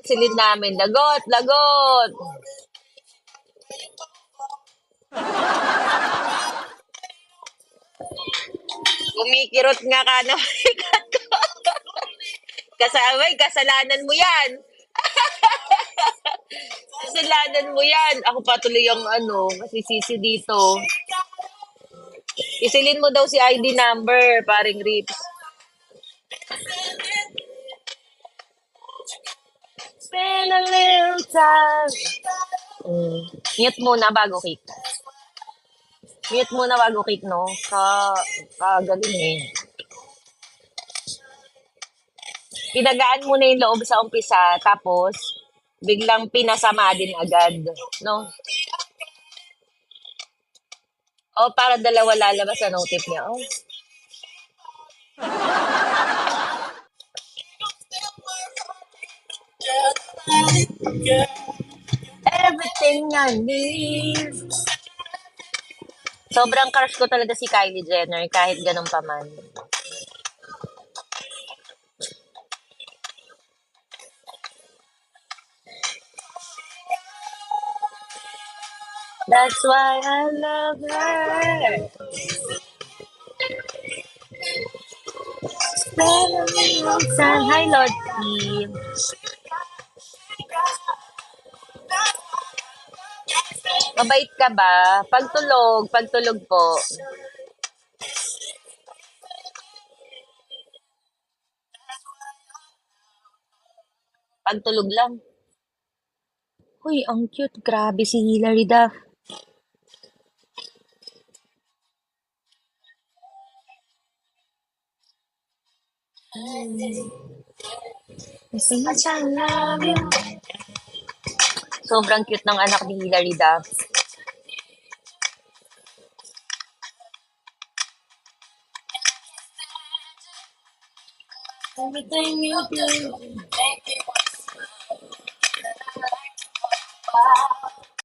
silid namin. Lagot, lagot. Kumikirot nga ka na. Kasabay, kasalanan mo yan. Kasalanan mo yan. Ako patuloy ang masisisi dito. Isilin mo daw si ID number, paring Rips. Spend a little time. Mute muna bago kick. Mute muna bago kick, no? Kagaling eh. Pinagaan mo na yung loob sa umpisa, tapos biglang pinasama din agad, no? O, para dalawa lalabas sa notif niya. Oh. Everything I need. Sobrang crush ko talaga si Kylie Jenner, kahit ganun pa man. That's why I love her. Hi, Lord Steve. Mabait ka ba? Pagtulog po. Pagtulog lang. Uy, ang cute. Grabe si Hilary Duff. So much I love you. Sobrang cute ng anak ni Hilary Duff. Everything you do.